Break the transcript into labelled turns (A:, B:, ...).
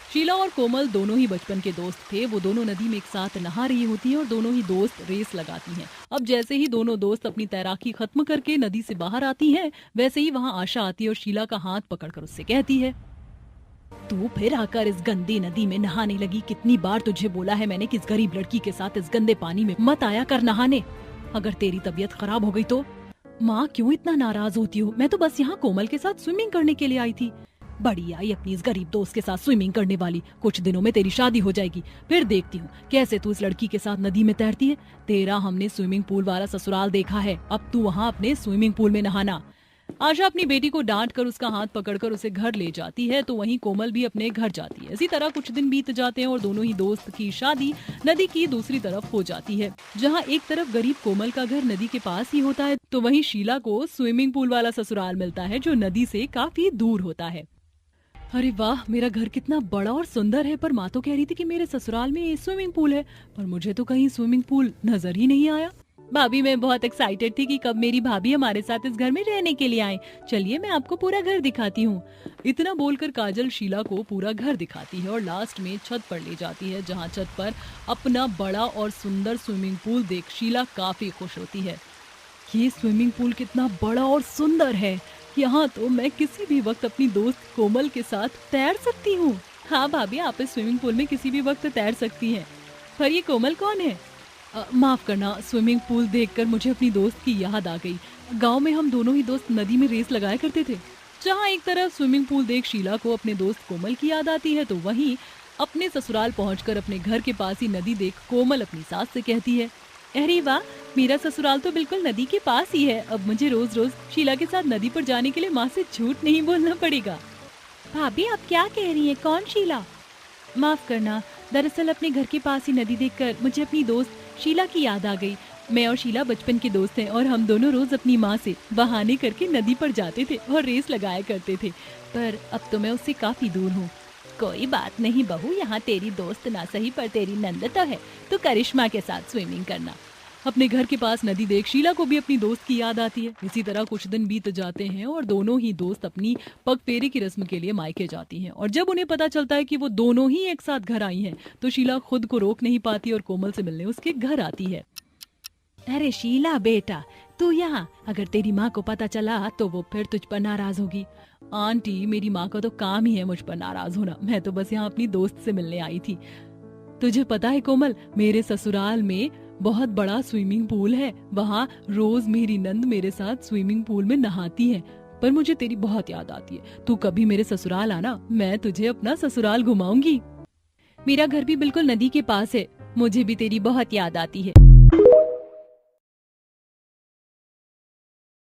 A: शीला और कोमल दोनों ही बचपन के दोस्त थे। वो दोनों नदी में एक साथ नहा रही होती हैं और दोनों ही दोस्त रेस लगाती हैं। अब जैसे ही दोनों दोस्त अपनी तैराकी खत्म करके नदी से बाहर आती हैं, वैसे ही वहाँ आशा आती है और शीला का हाथ पकड़कर उससे कहती है, तू फिर आकर इस गंदी नदी में नहाने लगी। कितनी बार तुझे बोला है मैंने कि इस गरीब लड़की के साथ इस गंदे पानी में मत आया कर नहाने। अगर तेरी तबीयत खराब हो गई तो। माँ क्यों इतना नाराज होती हो? मैं तो बस यहाँ कोमल के साथ स्विमिंग करने के लिए आई थी। बड़ी आई अपनी इस गरीब दोस्त के साथ स्विमिंग करने वाली। कुछ दिनों में तेरी शादी हो जाएगी, फिर देखती हूँ कैसे तू इस लड़की के साथ नदी में तैरती है। तेरा हमने स्विमिंग पूल वाला ससुराल देखा है, अब तू वहाँ अपने स्विमिंग पूल में नहाना। आशा अपनी बेटी को डांट कर उसका हाथ पकड़कर उसे घर ले जाती है, तो वहीं कोमल भी अपने घर जाती है। इसी तरह कुछ दिन बीत जाते हैं और दोनों ही दोस्त की शादी नदी की दूसरी तरफ हो जाती है। जहां एक तरफ गरीब कोमल का घर नदी के पास ही होता है, तो वहीं शीला को स्विमिंग पूल वाला ससुराल मिलता है जो नदी से काफी दूर होता है। अरे वाह, मेरा घर कितना बड़ा और सुंदर है। पर माँ तो कह रही थी कि मेरे ससुराल में स्विमिंग पूल है, पर मुझे तो कहीं स्विमिंग पूल नजर ही नहीं आया। भाभी मैं बहुत एक्साइटेड थी कि कब मेरी भाभी हमारे साथ इस घर में रहने के लिए आए। चलिए मैं आपको पूरा घर दिखाती हूँ। इतना बोलकर काजल शीला को पूरा घर दिखाती है और लास्ट में छत पर ले जाती है, जहाँ छत पर अपना बड़ा और सुंदर स्विमिंग पूल देख शीला काफी खुश होती है। ये स्विमिंग पूल कितना बड़ा और सुंदर है, यहाँ तो मैं किसी भी वक्त अपनी दोस्त कोमल के साथ तैर सकती हूँ। हाँ भाभी, आप इस स्विमिंग पूल में किसी भी वक्त तैर सकती हैं। पर ये कोमल कौन है? माफ करना, स्विमिंग पूल देखकर मुझे अपनी दोस्त की याद आ गई। गांव में हम दोनों ही दोस्त नदी में रेस लगाया करते थे। जहाँ एक तरफ स्विमिंग पूल देख शीला को अपने दोस्त कोमल की याद आती है, तो वहीं अपने ससुराल पहुंचकर अपने घर के पास ही नदी देख कोमल अपनी सास से कहती है, अरे वाह, मेरा ससुराल तो बिल्कुल नदी के पास ही है। अब मुझे रोज रोज शीला के साथ नदी पर जाने के लिए माँ से झूठ नहीं बोलना पड़ेगा। भाभी आप क्या कह रही हैं? कौन शीला? माफ करना, दरअसल अपने घर के पास ही नदी देखकर मुझे अपनी दोस्त शीला की याद आ गई। मैं और शीला बचपन के दोस्त हैं और हम दोनों रोज अपनी माँ से बहाने करके नदी पर जाते थे और रेस लगाया करते थे। पर अब तो मैं उससे काफी दूर हूँ। कोई बात नहीं बहू, यहाँ तेरी दोस्त ना सही पर तेरी नंद तो है, तो करिश्मा के साथ स्विमिंग करना। अपने घर के पास नदी देख शीला को भी अपनी दोस्त की याद आती है। इसी तरह कुछ दिन बीत जाते हैं और दोनों ही दोस्त अपनी पग फेरे की रस्म के लिए मायके जाती हैं। और जब उन्हें पता चलता है कि वो दोनों ही एक साथ घर आई हैं, तो शीला खुद को रोक नहीं पाती और कोमल से मिलने उसके घर आती है। अरे शीला बेटा, तू यहाँ? अगर तेरी माँ को पता चला तो वो फिर तुझ पर नाराज होगी। आंटी, मेरी माँ का तो काम ही है मुझ पर नाराज होना। मैं तो बस यहाँ अपनी दोस्त से मिलने आई थी। तुझे पता है कोमल, मेरे ससुराल में बहुत बड़ा स्विमिंग पूल है। वहाँ रोज मेरी नंद मेरे साथ स्विमिंग पूल में नहाती है। पर मुझे तेरी बहुत याद आती है। तू कभी मेरे ससुराल आना, मैं तुझे अपना ससुराल घुमाऊंगी। मेरा घर भी बिल्कुल नदी के पास है, मुझे भी तेरी बहुत याद आती है।